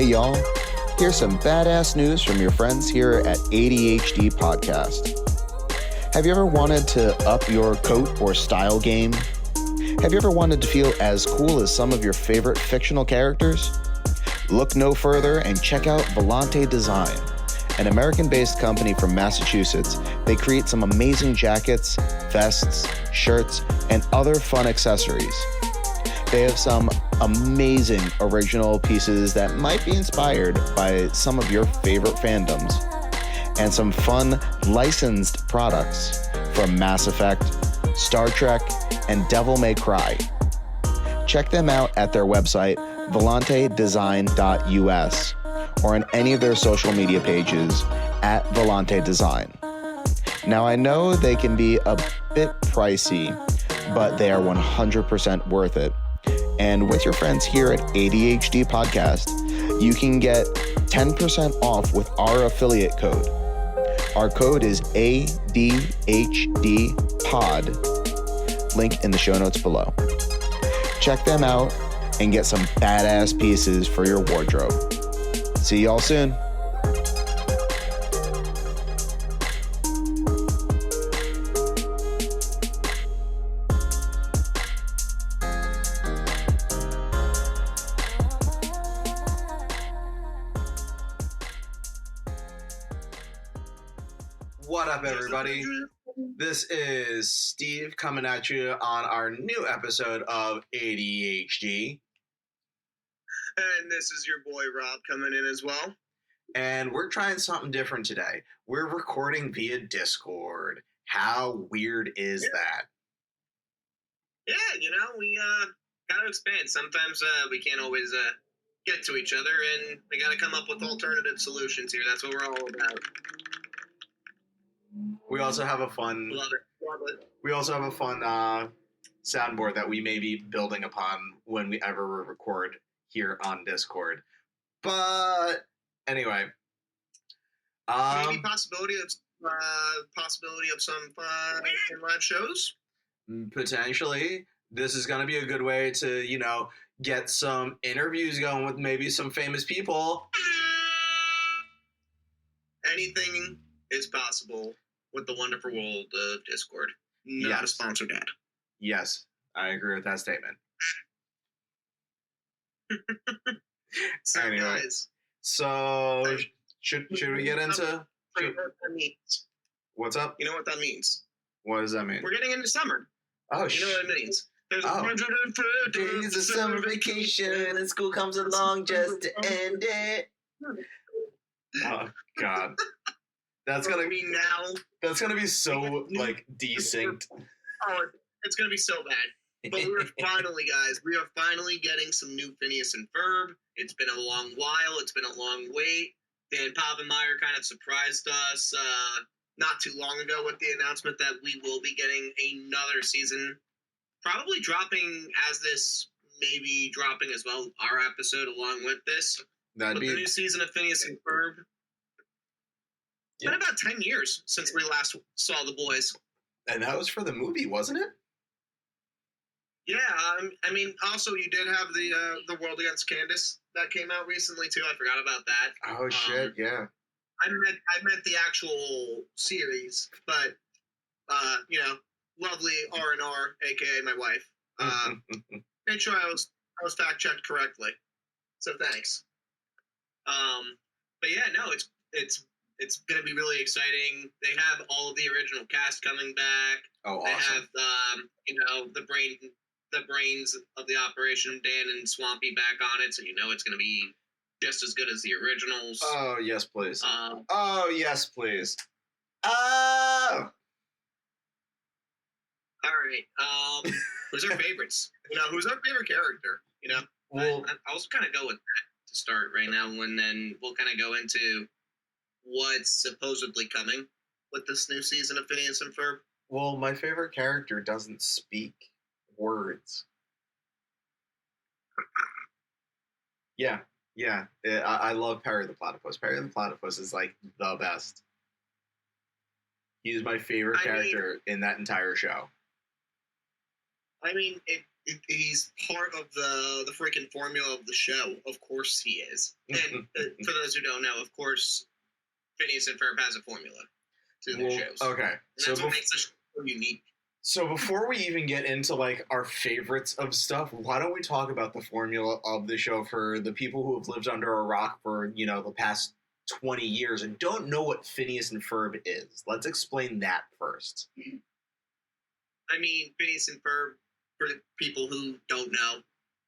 Hey y'all, here's some badass news from your friends here at ADHD Podcast. Have you ever wanted to up your coat or style game? Have you ever wanted to feel as cool as some of your favorite fictional characters? Look no further and check out Volante Design, an American-based company from Massachusetts. They create some amazing jackets, vests, shirts, and other fun accessories. They have some amazing original pieces that might be inspired by some of your favorite fandoms, and some fun licensed products from Mass Effect, Star Trek, and Devil May Cry. Check them out at their website, volantedesign.us, or on any of their social media pages at Volante Design. Now, I know they can be a bit pricey, but they are 100% worth it. And with your friends here at ADHD Podcast, you can get 10% off with our affiliate code. Our code is ADHDPOD. Link in the show notes below. Check them out and get some badass pieces for your wardrobe. See y'all soon. What up, everybody? This is Steve coming at you on our new episode of ADHD. And this is your boy Rob coming in as well. And we're trying something different today. We're recording via Discord. How weird is that? Yeah, we gotta expand. Sometimes we can't always get to each other, and we gotta come up with alternative solutions here. That's what we're all about. We also have a fun. Love it. We also have a fun soundboard that we may be building upon when we ever record here on Discord. But anyway, maybe possibility of some in live shows. Potentially, this is going to be a good way to get some interviews going with maybe some famous people. Anything is possible with the wonderful world of Discord. Not a sponsored ad. Yes, I agree with that statement. So, anyway, guys, so should we get into what's up? You know what that means? What does that mean? We're getting into summer. Oh, you know what it means? There's 104 days of summer vacation, and school comes along just to end it. Oh God. That's gonna be now. That's gonna be so desynced. Oh, it's gonna be so bad. But we are finally getting some new Phineas and Ferb. It's been a long while. It's been a long wait. Dan Povenmire kind of surprised us not too long ago with the announcement that we will be getting another season, probably dropping as this, maybe dropping as well our episode along with this. The new season of Phineas and Ferb. It's been about 10 years since we last saw the boys. And that was for the movie, wasn't it? Yeah, I mean, also you did have the World Against Candace that came out recently too. I forgot about that. Oh shit, yeah. I meant the actual series, but lovely R&R, aka my wife. Made sure I was fact checked correctly. So thanks. But yeah, no, it's going to be really exciting. They have all of the original cast coming back. Oh, awesome. They have, the brains of the operation, Dan and Swampy, back on it, so it's going to be just as good as the originals. Oh, yes, please. Oh, yes, please. Oh! All right. Who's our favorites? Who's our favorite character? Well, I'll just kind of go with that to start right now, and then we'll kind of go into what's supposedly coming with this new season of Phineas and Ferb. Well, my favorite character doesn't speak words. Yeah. I love Perry the Platypus. Perry the Platypus is the best. He's my favorite character in that entire show. I mean, he's part of the freaking formula of the show. Of course he is. And for those who don't know, of course, Phineas and Ferb has a formula to their shows. Okay. And that's what makes the show unique. So before we even get into like our favorites of stuff, why don't we talk about the formula of the show for the people who have lived under a rock for, the past 20 years and don't know what Phineas and Ferb is. Let's explain that first. I mean, Phineas and Ferb, for the people who don't know,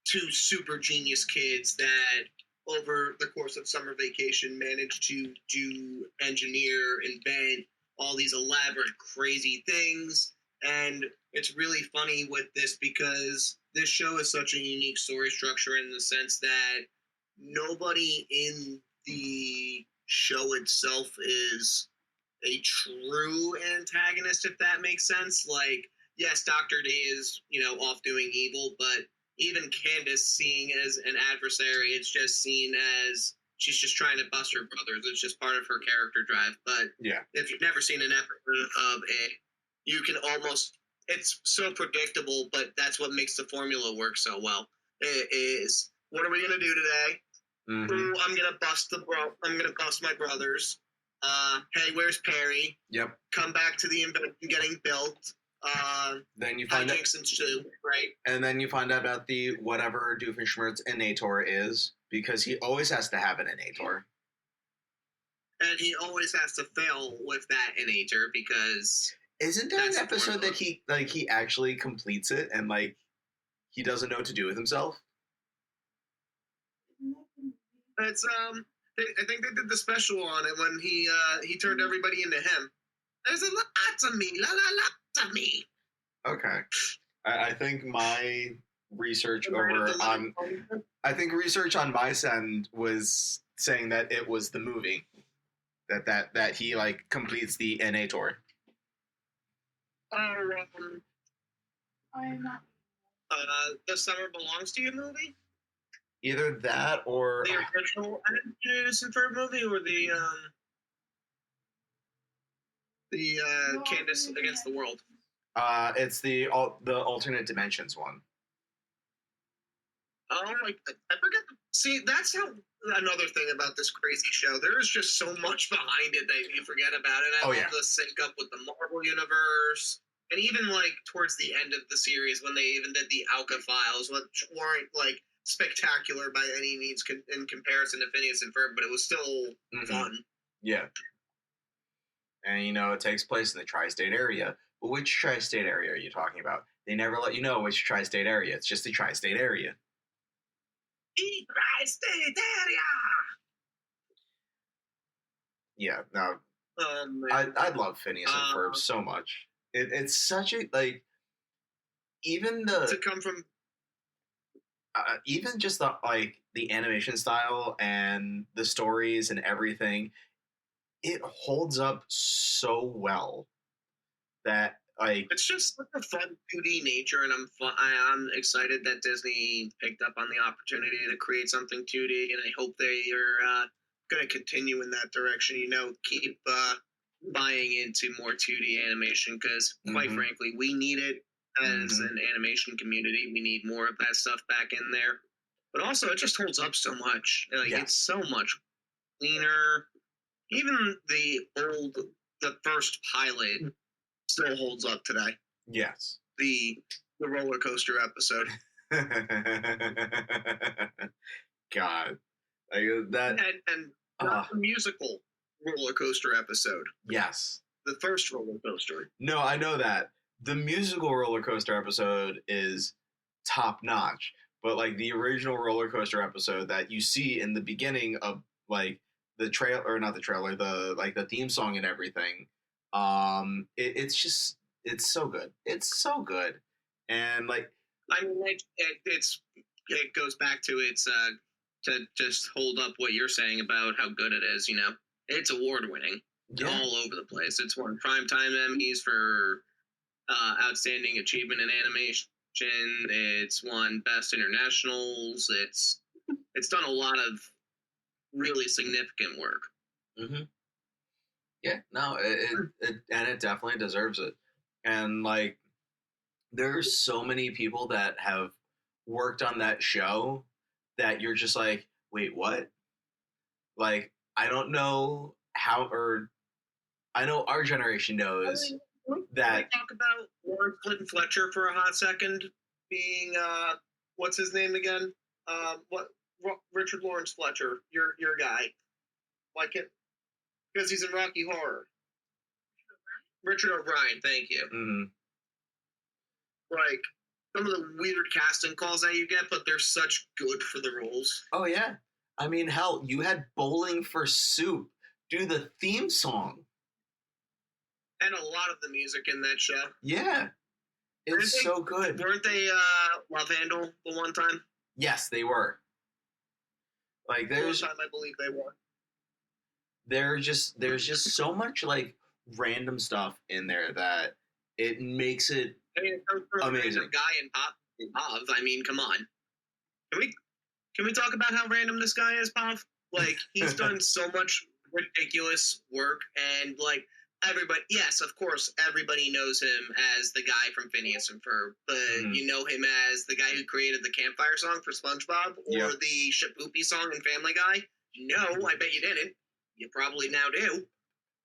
two super genius kids that over the course of summer vacation managed to engineer, invent all these elaborate, crazy things. And it's really funny with this because this show is such a unique story structure in the sense that nobody in the show itself is a true antagonist, if that makes sense. Like, yes, Dr. D is, off doing evil, but even Candace seeing as an adversary, it's just seen as she's just trying to bust her brothers. It's just part of her character drive. But yeah, if you've never seen an episode of it, you can almost, it's so predictable, but that's what makes the formula work so well. It is, what are we going to do today? Mm-hmm. Ooh, I'm going to bust my brothers. Hey, where's Perry? Yep. Come back to the invention getting built. Then you find out, right? And then you find out about the whatever Doofenshmirtz innator is, because he always has to have an innator. And he always has to fail with that innator because... Isn't there an episode that he actually completes it and he doesn't know what to do with himself? It's I think they did the special on it when he turned everybody into him. There's a lot of me, lots of me. Okay, I think my research on my end was saying that it was the movie that he completes the innator. The Summer Belongs to You movie? Either that or... The original Phineas and Ferb movie or the Candace Against the World? It's the alternate dimensions one. Oh, I forget. See, that's how another thing about this crazy show. There is just so much behind it that you forget about it. I love the sync up with the Marvel Universe. And even towards the end of the series when they even did the Alka Files, which weren't spectacular by any means in comparison to Phineas and Ferb, but it was still fun. Yeah. And it takes place in the tri-state area. But which tri-state area are you talking about? They never let you know which tri-state area. It's just the tri-state area. The tri-state area! Yeah, no. I love Phineas and Ferb so much. It's such a, even the... To come from... even just the animation style and the stories and everything, it holds up so well that it's just a fun 2D nature, and I'm excited that Disney picked up on the opportunity to create something 2D, and I hope they are going to continue in that direction. Keep buying into more 2D animation because, quite frankly, we need it. As an animation community, we need more of that stuff back in there. But also, it just holds up so much. It's so much cleaner. Even the first pilot still holds up today. Yes. The roller coaster episode. God. That. And not the musical roller coaster episode. Yes. The first roller coaster. No, I know that. The musical roller coaster episode is top notch, but the original roller coaster episode that you see in the beginning of the trailer, or not the trailer, the theme song and everything, it's so good. It's so good, and it goes back to to just hold up what you're saying about how good it is. It's award winning all over the place. It's won primetime Emmys for outstanding achievement in animation. It's won best internationals. It's done a lot of really significant work. Yeah, no, it definitely deserves it. And there's so many people that have worked on that show that you're just like, wait, what? Like, I don't know how, or I know our generation knows Can we that. talk about Lawrence Clinton Fletcher for a hot second? Being what's his name again? Richard Lawrence Fletcher, your guy. Like it because he's in Rocky Horror. Richard O'Brien, thank you. Mm-hmm. Like some of the weird casting calls that you get, but they're such good for the roles. Oh yeah, I mean, hell, you had Bowling for Soup do the theme song, and a lot of the music in that show. Yeah, it's so good. Weren't they Love Handle the one time? Yes, they were. Like there's one time I believe they were. There's just so much like random stuff in there that it makes it amazing. Guy in Pav. I mean, come on. Can we talk about how random this guy is, Pav? Like he's done so much ridiculous work, and like everybody, yes, of course, everybody knows him as the guy from Phineas and Ferb, but you know him as the guy who created the campfire song for SpongeBob or the Shapoopy song in Family Guy. No, I bet you didn't. You probably now do.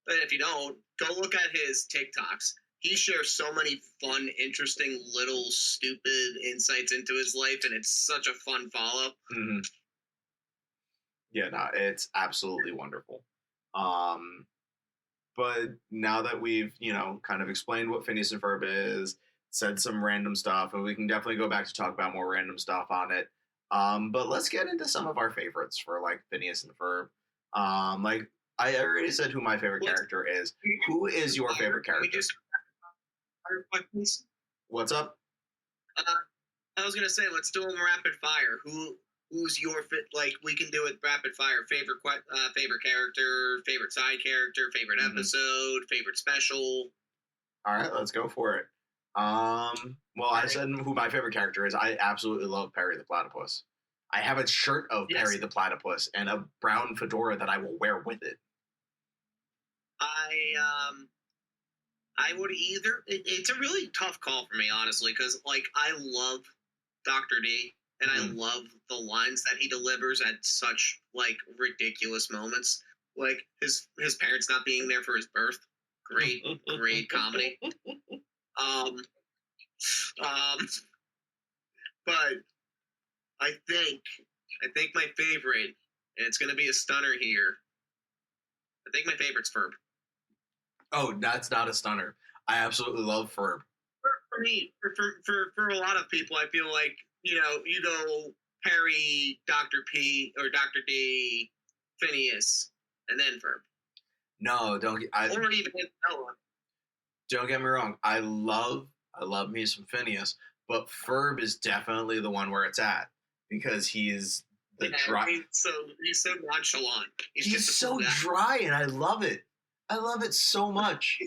But if you don't, go look at his TikToks. He shares so many fun, interesting, little, stupid insights into his life, and it's such a fun follow. Mm-hmm. Yeah, no, it's absolutely wonderful. But now that we've, kind of explained what Phineas and Ferb is, said some random stuff, and we can definitely go back to talk about more random stuff on it. But let's get into some of our favorites for, like, Phineas and Ferb. Like, I already said who my favorite character is. Who is your favorite character? What's up? I was going to say, let's do them rapid fire. Who's your we can do it rapid fire. Favorite character, favorite side character, favorite episode, favorite special. All right, let's go for it. Well, I said who my favorite character is. I absolutely love Perry the Platypus. I have a shirt of Perry the Platypus and a brown fedora that I will wear with it. I would either. It's a really tough call for me, honestly, because like I love Dr. D. And I love the lines that he delivers at such, like, ridiculous moments. Like, his parents not being there for his birth. Great comedy. But I think my favorite, and it's going to be a stunner here, I think my favorite's Ferb. Oh, that's not a stunner. I absolutely love Ferb. For me, for a lot of people, I feel like, you go Perry, Dr. P, or Dr. D, Phineas, and then Ferb. No, or even Noah. Don't get me wrong. I love me some Phineas, but Ferb is definitely the one where it's at because he's the dry. He's so nonchalant. He's so dry, and I love it. I love it so much.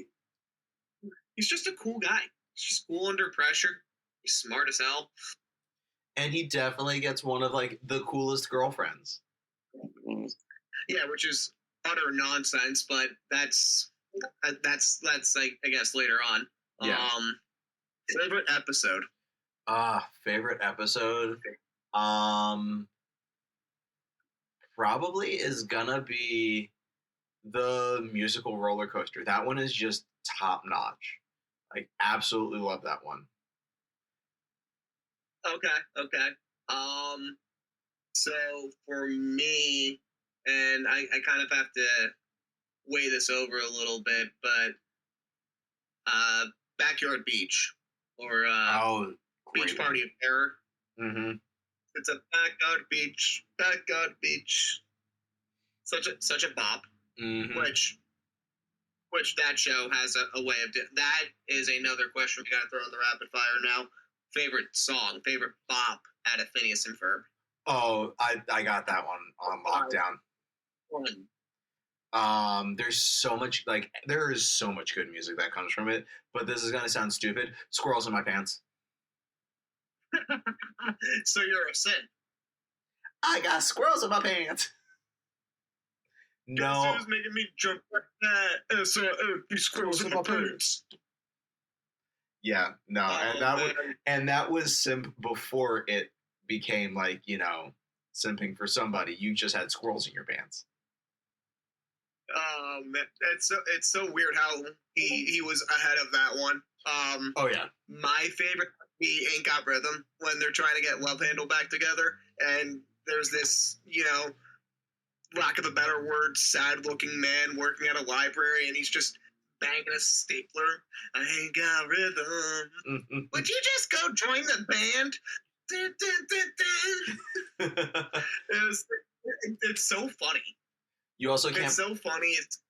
He's just a cool guy. He's just cool under pressure. He's smart as hell. And he definitely gets one of, like, the coolest girlfriends. Yeah, which is utter nonsense, but that's like, I guess, later on. Yeah. Favorite episode? Favorite episode? Probably is gonna be the musical roller coaster. That one is just top notch. Like, absolutely love that one. Okay. So for me, and I kind of have to weigh this over a little bit, but Backyard Beach or Beach Party of Terror. Mm-hmm. It's a backyard beach. Such a bop. Mm-hmm. Which that show has a way of that is another question we gotta throw in the rapid fire now. Favorite song, favorite bop out of Phineas and Ferb. Oh, I got that one on lockdown. There's so much, like, there is so much good music that comes from it, but this is gonna sound stupid. Squirrels in My Pants. So you're a sin. I got squirrels in my pants. No. It was making me jump like that. So, squirrels in my pants. Yeah, no, Man. and that was simp before it became like, you know, simping for somebody. You just had squirrels in your pants. It's so weird how he was ahead of that one. Oh yeah, My favorite would be Ain't Got Rhythm, when they're trying to get Love Handle back together, and there's this, you know, lack of a better word, sad-looking man working at a library, and he's just banging a stapler. I ain't got rhythm. Would you just go join the band? It's so funny. You also can't. It's so funny. It's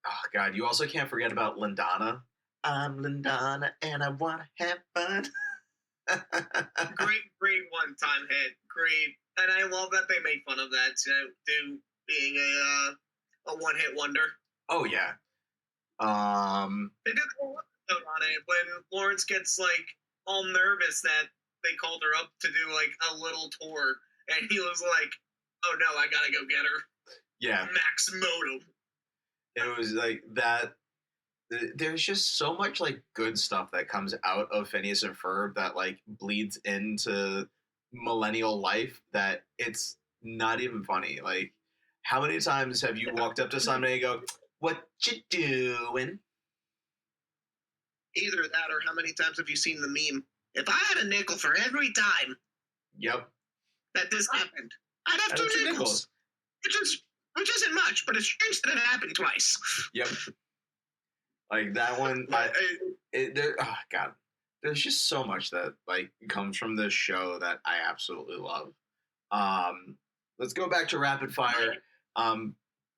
Oh God, you also can't forget about Lindana. I'm Lindana, and I want to have fun. great one-time hit. Great, and I love that they made fun of that too, being a one-hit wonder. Oh yeah. They did a whole episode on it when Lawrence gets like all nervous that they called her up to do like a little tour, and he was like, "Oh no, I gotta go get her." Yeah. Max Modem. It was like that. There's just so much like good stuff that comes out of Phineas and Ferb that like bleeds into millennial life that it's not even funny. Like, how many times have you walked up to somebody and go, "What you doing?" Either that, or how many times have you seen the meme? If I had a nickel for every time Yep. that this happened, I'd have two nickels. Which isn't much, but it's strange that it happened twice. Yep. Like that one. Oh God. There's just so much that like comes from this show that I absolutely love. Let's go back to rapid fire.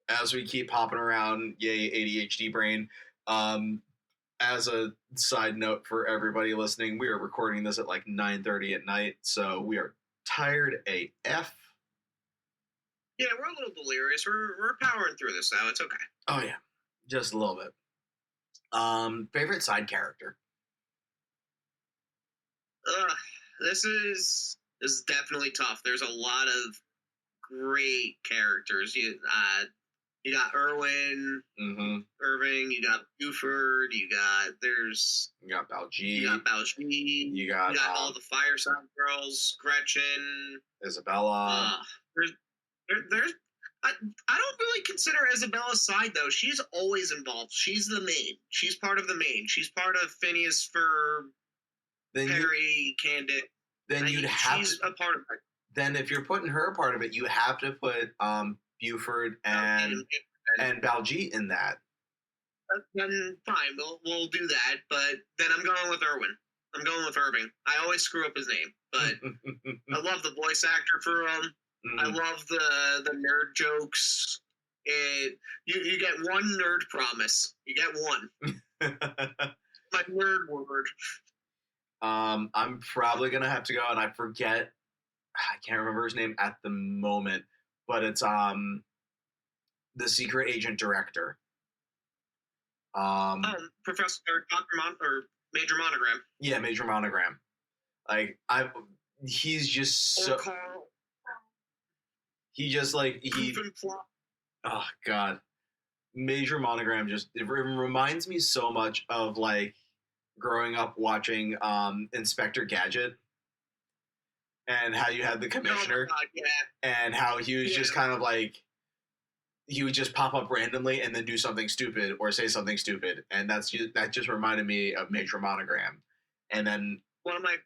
As we keep hopping around, yay ADHD brain. As a side note for everybody listening, we are recording this at like 9:30 at night, so we are tired AF. Yeah, we're a little delirious. We're powering through this now. It's okay. Oh yeah, just a little bit. Favorite side character? This is definitely tough. There's a lot of great characters. You got Irwin, Irving. You got Buford. You got Baljeet. You got all the Fireside Girls. Gretchen, Isabella. There's. I don't really consider Isabella side though. She's always involved. She's the main. She's part of the main. She's part of Phineas, Ferb, Perry, Candid. Then she's a part of it. Then if you're putting her a part of it, you have to put Buford and Baljeet in that. Then fine, we'll do that. But then I'm going with Irwin. I'm going with Irving. I always screw up his name, but I love the voice actor for him. I love the nerd jokes. You get one nerd promise. You get one. My nerd word. I'm probably gonna have to go, and I can't remember his name at the moment, but it's the secret agent director. Professor or Major Monogram. Yeah, Major Monogram. Like he's just so. He just like oh God, Major Monogram it reminds me so much of like growing up watching Inspector Gadget, and how you had the commissioner, and how he was just kind of like he would just pop up randomly and then do something stupid or say something stupid, and that just reminded me of Major Monogram. And then one of my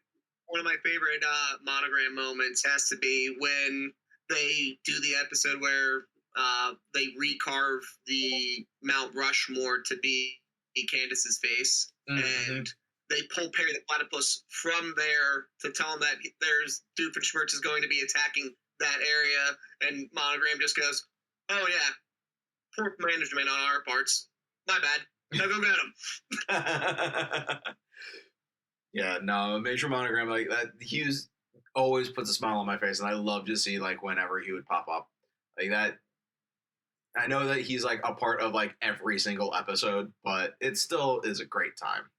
favorite Monogram moments has to be when they do the episode where they recarve the Mount Rushmore to be Candace's face, and they pull Perry the Platypus from there to tell him that there's Doofenshmirtz is going to be attacking that area, and Monogram just goes, "Oh yeah, poor management on our parts. My bad. Now go get him." Yeah, no, Major Monogram like that. He always puts a smile on my face, and I love to see like whenever he would pop up like that. I know that he's like a part of like every single episode, but it still is a great time.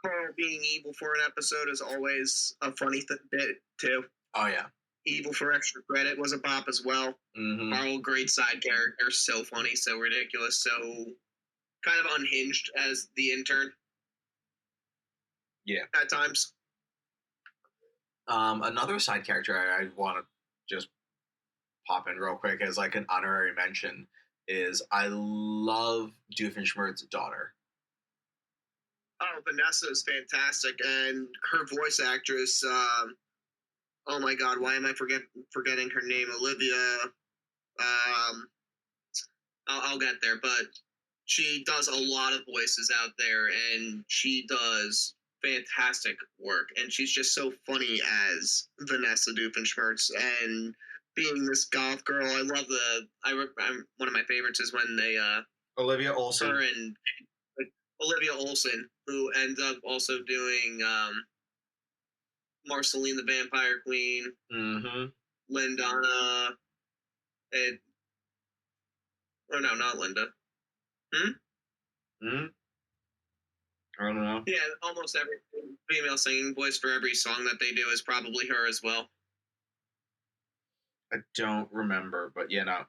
Carl being evil for an episode is always a funny bit too. Oh yeah, evil for extra credit was a bop as well. Carl, great side character, so funny, so ridiculous, so kind of unhinged as the intern. Yeah. At times. Another side character I want to just pop in real quick as like an honorary mention is I love Doofenshmirtz's daughter. Oh, Vanessa is fantastic, and her voice actress. Oh my God, why am I forgetting her name? Olivia. I'll get there, but she does a lot of voices out there, and she does fantastic work, and she's just so funny as Vanessa Doofenshmirtz, and being this goth girl. I love one of my favorites is when they Olivia Olsen. her and Olivia Olsen, who ends up also doing Marceline the Vampire Queen, Lindana, and no, not Linda. I don't know. Yeah, almost every female singing voice for every song that they do is probably her as well. I don't remember, but yeah, no.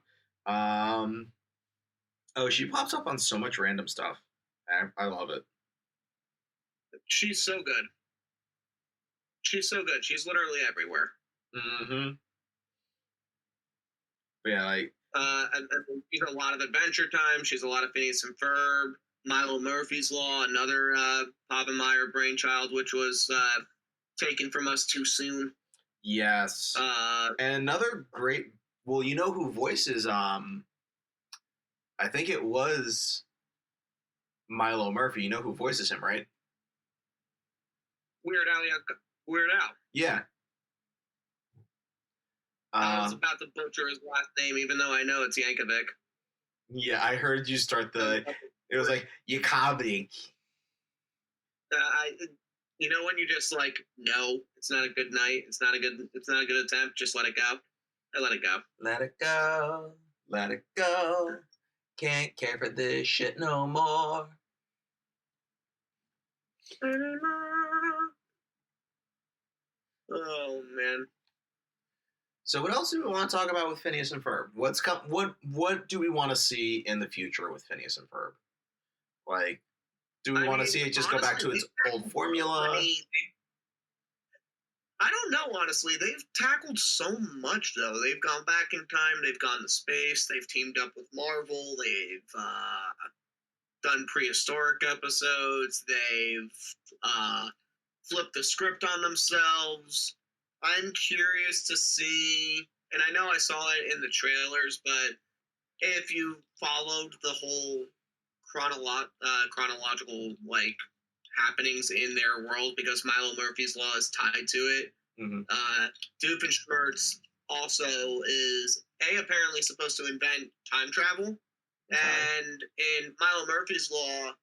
Oh, she pops up on so much random stuff. I love it. She's so good. She's so good. She's literally everywhere. Yeah, like and she's a lot of Adventure Time. She's a lot of Phineas and Ferb. Milo Murphy's Law, another Povenmire brainchild, which was taken from us too soon. Yes. And another great. Well, you know who voices? I think it was Milo Murphy. You know who voices him, right? Weird Al. Yeah. I was about to butcher his last name, even though I know it's Yankovic. Yeah, I heard you start the. It was like Yankovic. You know when you just like, no, it's not a good night. It's not a good attempt. Just let it go. I let it go. Let it go. Let it go. Can't care for this shit no more. Oh man. So what else do we want to talk about with Phineas and Ferb? What do we want to see in the future with Phineas and Ferb? Like, do we want to see it just honestly, go back to its old formula? I don't know, honestly. They've tackled so much, though. They've gone back in time. They've gone to space. They've teamed up with Marvel. They've done prehistoric episodes. They've flipped the script on themselves. I'm curious to see, and I know I saw it in the trailers, but if you followed the whole chronological like happenings in their world, because Milo Murphy's Law is tied to it. Doofenshmirtz also is apparently supposed to invent time travel, and in Milo Murphy's Law,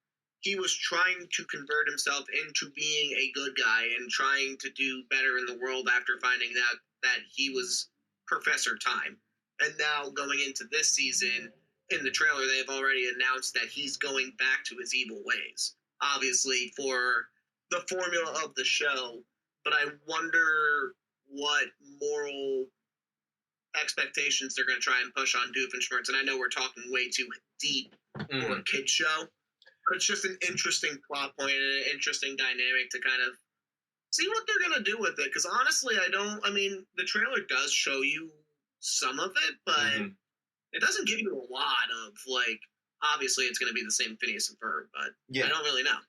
he was trying to convert himself into being a good guy and trying to do better in the world after finding out that he was Professor Time. And now going into this season, in the trailer, they've already announced that he's going back to his evil ways. Obviously, for the formula of the show, but I wonder what moral expectations they're going to try and push on Doofenshmirtz. And I know we're talking way too deep for a kid's show, but it's just an interesting plot point and an interesting dynamic to kind of see what they're going to do with it. Because honestly, the trailer does show you some of it, but it doesn't give you a lot of, like, obviously it's going to be the same Phineas and Ferb, but I don't really know.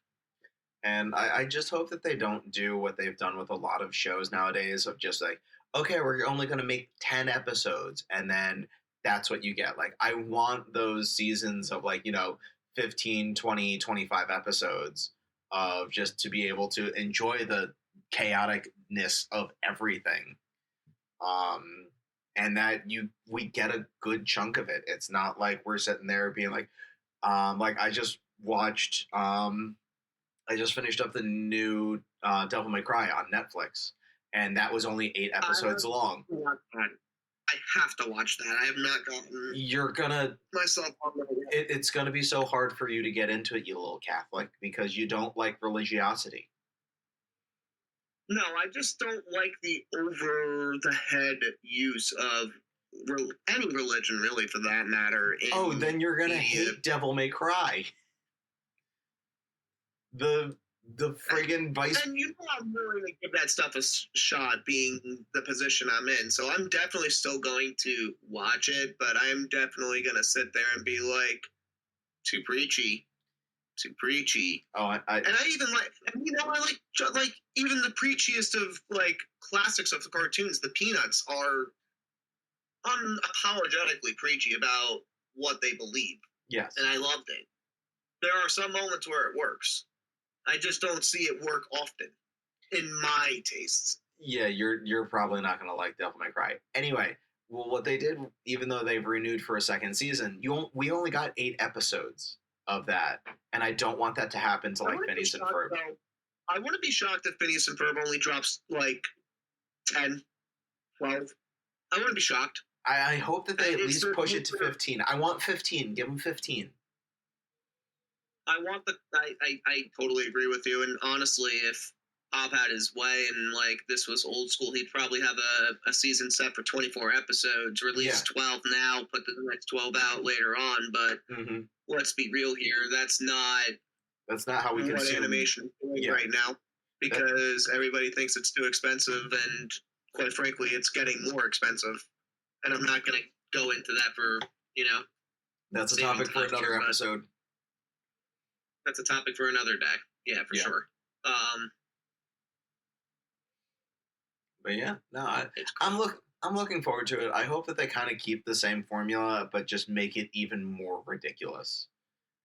And I just hope that they don't do what they've done with a lot of shows nowadays of just like, okay, we're only going to make 10 episodes and then that's what you get. Like, I want those seasons of, like, 15, 20, 25 episodes of just to be able to enjoy the chaoticness of everything. And that we get a good chunk of it. It's not like we're sitting there being like I just watched, I just finished up the new Devil May Cry on Netflix, and that was only 8 episodes long. I have to watch that. I have not gotten. You're gonna myself on that. It's gonna be so hard for you to get into it, you little Catholic, because you don't like religiosity. No, I just don't like the over-the-head use of any religion, really, for that matter. Then you're gonna hate Devil May Cry. the friggin' vice. And you know I'm willing to give that stuff a shot, being the position I'm in. So I'm definitely still going to watch it, but I'm definitely going to sit there and be like, too preachy. Oh, And I even I like even the preachiest of like classics of the cartoons. The Peanuts are unapologetically preachy about what they believe. Yes. And I loved it. There are some moments where it works. I just don't see it work often, in my tastes. Yeah, you're probably not gonna like Devil May Cry. Anyway, well, what they did, even though they've renewed for a second season, we only got 8 episodes of that, and I don't want that to happen to like Phineas and Ferb. I wouldn't be shocked if Phineas and Ferb only drops like 10, 12. I wouldn't be shocked. I hope that they at least push it to 15. I want 15. Give them 15. I totally agree with you. And honestly, if Bob had his way and like this was old school, he'd probably have a season set for 24 episodes, release 12 now, put the next 12 out later on. But let's be real here. That's not how we consume animation right now, because everybody thinks it's too expensive, and quite frankly, it's getting more expensive. And I'm not going to go into that for, That's a topic for another episode. That's a topic for another day. Yeah, for sure. But yeah, no, I'm looking forward to it. I hope that they kind of keep the same formula, but just make it even more ridiculous.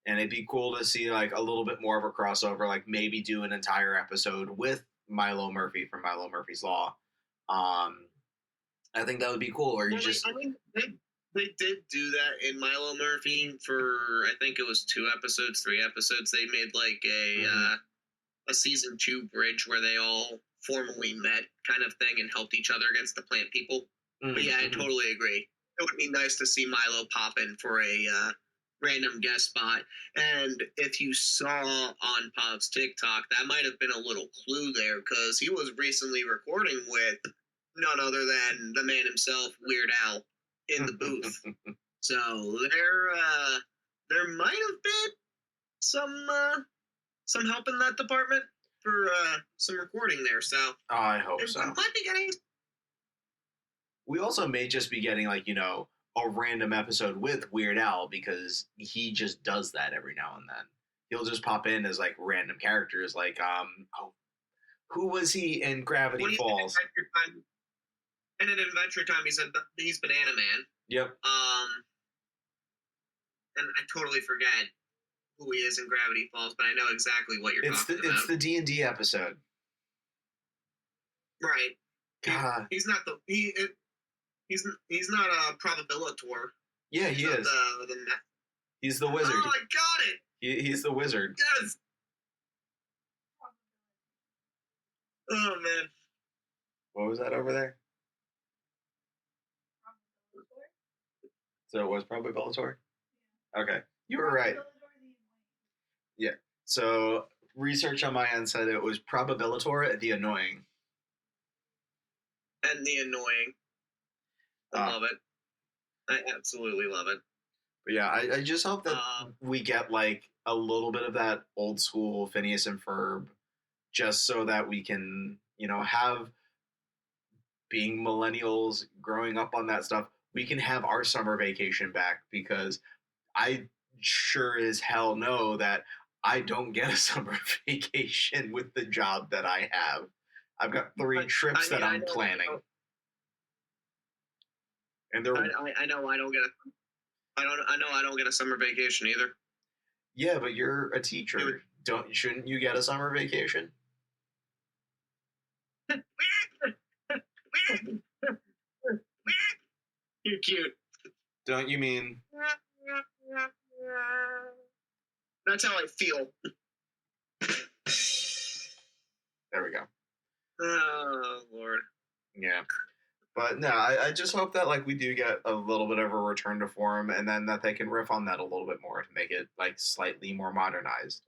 And it'd be cool to see like a little bit more of a crossover, like maybe do an entire episode with Milo Murphy from Milo Murphy's Law. I think that would be cool. Or you just. I mean, they did do that in Milo Murphy for, I think it was 2 episodes, 3 episodes. They made like a season 2 bridge where they all formally met kind of thing and helped each other against the plant people. But yeah, I totally agree. It would be nice to see Milo pop in for a random guest spot. And if you saw on Pop's TikTok, that might have been a little clue there, because he was recently recording with none other than the man himself, Weird Al, in the booth. So there might have been some help in that department for some recording there. So I hope so. Might be getting. We also may just be getting like a random episode with Weird Al, because he just does that every now and then. He'll just pop in as like random characters, like who was he in Gravity Falls? And in Adventure Time, he's Banana Man. Yep. And I totally forget who he is in Gravity Falls, but I know exactly what you're talking about. It's the D&D episode. Right. God. He's not not a probabilitor. Yeah, he is. He's the wizard. Oh, I got it. He's the wizard. Yes. Oh man. What was that over there? So it was probably Bellator? Okay. You were right. Yeah. So research on my end said it was Probabilitor the Annoying. And the Annoying. I love it. I absolutely love it. But yeah, I just hope that we get like a little bit of that old school Phineas and Ferb, just so that we can, have, being millennials growing up on that stuff, we can have our summer vacation back, because I sure as hell know that I don't get a summer vacation with the job that I have. I've got 3 trips that I'm planning. And they're I know I don't get a summer vacation either. Yeah, but you're a teacher. Shouldn't you get a summer vacation? You're cute. Don't you mean? That's how I feel. There we go. Oh, Lord. Yeah. But no, I just hope that like we do get a little bit of a return to form, and then that they can riff on that a little bit more to make it like slightly more modernized.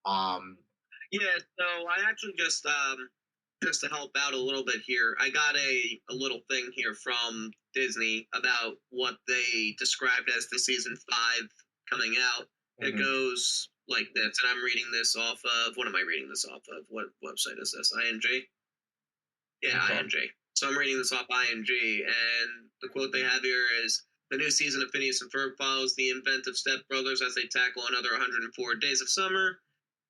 Yeah, so I actually just to help out a little bit here, I got a little thing here from Disney about what they described as the season 5 coming out. It goes, like this, and I'm reading this off of, what am I reading this off of? What website is this? ING? Yeah, Okay. ING. So I'm reading this off ING, and the quote they have here is, "The new season of Phineas and Ferb follows the inventive stepbrothers as they tackle another 104 days of summer.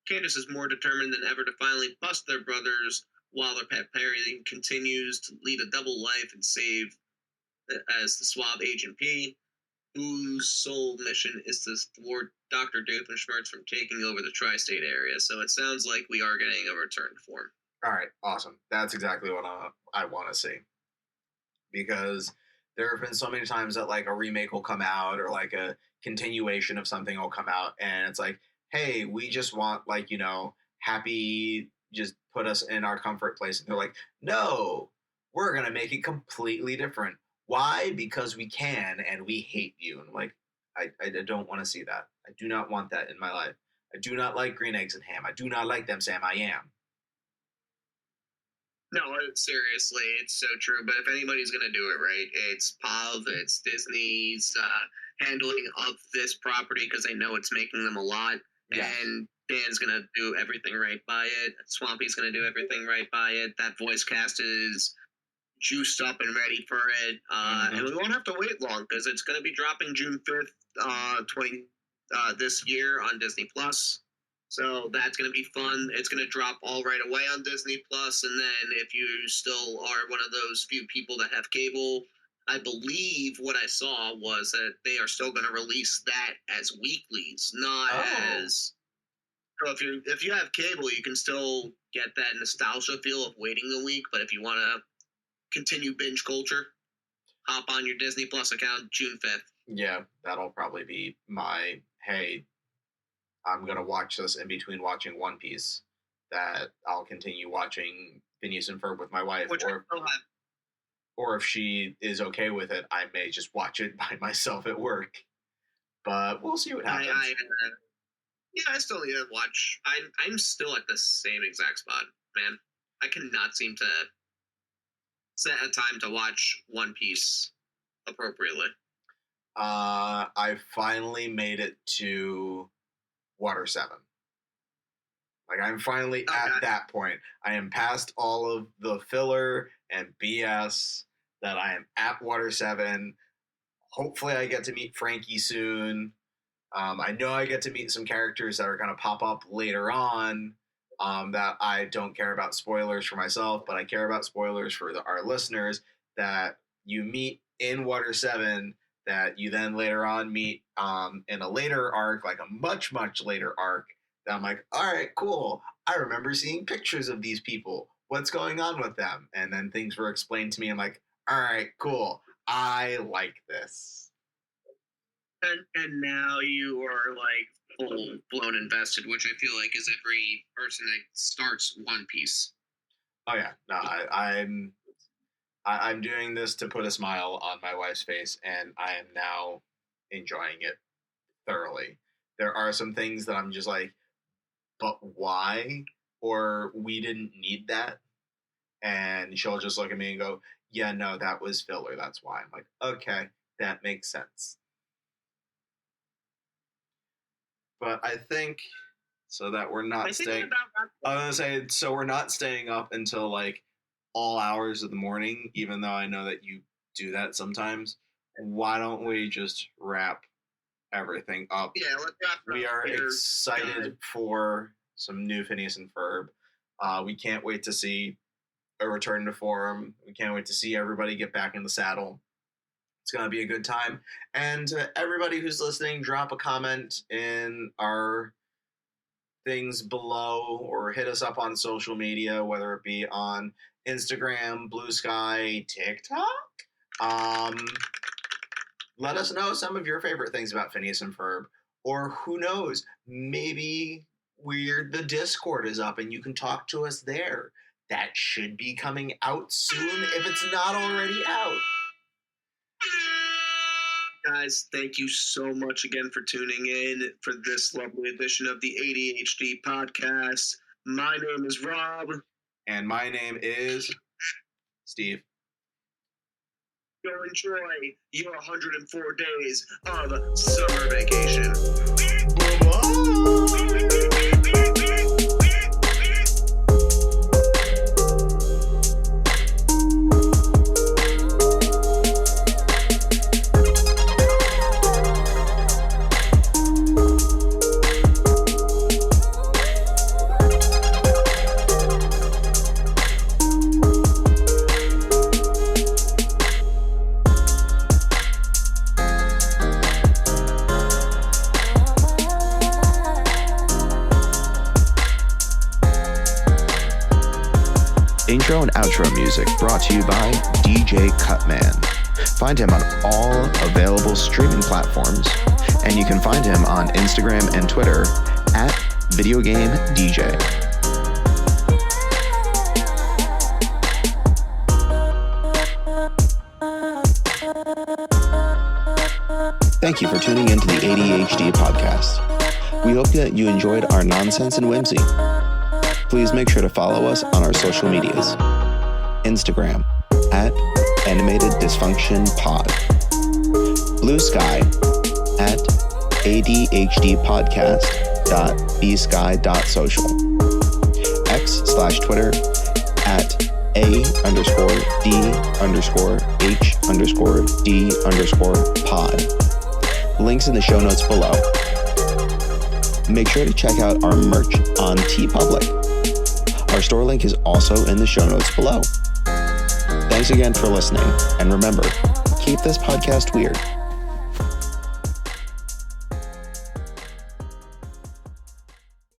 Candace is more determined than ever to finally bust their brothers, while their pet Perry continues to lead a double life and save as the suave Agent P, whose sole mission is to thwart Dr. Doofenshmirtz from taking over the tri-state area." So it sounds like we are getting a return to form. All right, awesome. That's exactly what I want to see. Because there have been so many times that like a remake will come out or like a continuation of something will come out, and it's like, hey, we just want like, you know, happy, just put us in our comfort place. And they're like, no, we're going to make it completely different. Why? Because we can, and we hate you. And I'm like, I don't want to see that. I do not want that in my life. I do not like green eggs and ham. I do not like them, Sam. I am. No, seriously, it's so true. But if anybody's going to do it right, it's Pav, it's Disney's handling of this property because they know it's making them a lot. Yeah. And Dan's going to do everything right by it. Swampy's going to do everything right by it. That voice cast is juiced up and ready for it. And we won't have to wait long because it's going to be dropping June 5th, this year on Disney+. So that's going to be fun. It's going to drop all right away on Disney+. And then if you still are one of those few people that have cable, I believe what I saw was that they are still going to release that as weeklies, not as... So if you have cable, you can still get that nostalgia feel of waiting a week. But if you want to continue binge culture, hop on your Disney Plus account June 5th. Yeah, that'll probably be my, hey, I'm going to watch this in between watching One Piece, that I'll continue watching Phineas and Ferb with my wife. Which or if she is okay with it, I may just watch it by myself at work. But we'll see what happens. I still need to watch. I'm still at the same exact spot, man. I cannot seem to set a time to watch One Piece appropriately. I finally made it to Water 7. Like, I'm finally at that point. I am past all of the filler and BS that I am at Water 7. Hopefully I get to meet Frankie soon. I know I get to meet some characters that are going to pop up later on that I don't care about spoilers for myself, but I care about spoilers for our listeners that you meet in Water 7 that you then later on meet in a later arc, like a much, much later arc, that I'm like, all right, cool. I remember seeing pictures of these people. What's going on with them? And then things were explained to me. I'm like, all right, cool. I like this. And now you are like full blown invested, which I feel like is every person that starts One Piece. Oh yeah, no, I'm doing this to put a smile on my wife's face, and I am now enjoying it thoroughly. There are some things that I'm just like, but why? Or we didn't need that. And she'll just look at me and go, yeah, no, that was filler. That's why. I'm like, okay, that makes sense. But I think so that we're not staying. I was gonna say, so we're not staying up until like all hours of the morning, even though I know that you do that sometimes. Why don't we just wrap everything up? Yeah, let's wrap it up. We are excited for some new Phineas and Ferb. We can't wait to see a return to form. We can't wait to see everybody get back in the saddle. It's going to be a good time. And everybody who's listening, drop a comment in our things below or hit us up on social media, whether it be on Instagram, Bluesky, TikTok. Let us know some of your favorite things about Phineas and Ferb. Or who knows, maybe the Discord is up and you can talk to us there. That should be coming out soon if it's not already out. Guys, thank you so much again for tuning in for this lovely edition of the ADHD podcast. My name is Rob. And my name is Steve. Go enjoy your 104 days of summer vacation. Bye-bye. Intro and outro music brought to you by DJ Cutman. Find him on all available streaming platforms, and you can find him on Instagram and Twitter at VideoGameDJ. Thank you for tuning into the ADHD podcast. We hope that you enjoyed our nonsense and whimsy. Please make sure to follow us on our social medias. Instagram at animateddysfunctionpod. Bluesky at adhdpodcast.bsky.social. X/Twitter at A_D_H_D_pod. Links in the show notes below. Make sure to check out our merch on TeePublic. Our store link is also in the show notes below. Thanks again for listening, and remember, keep this podcast weird.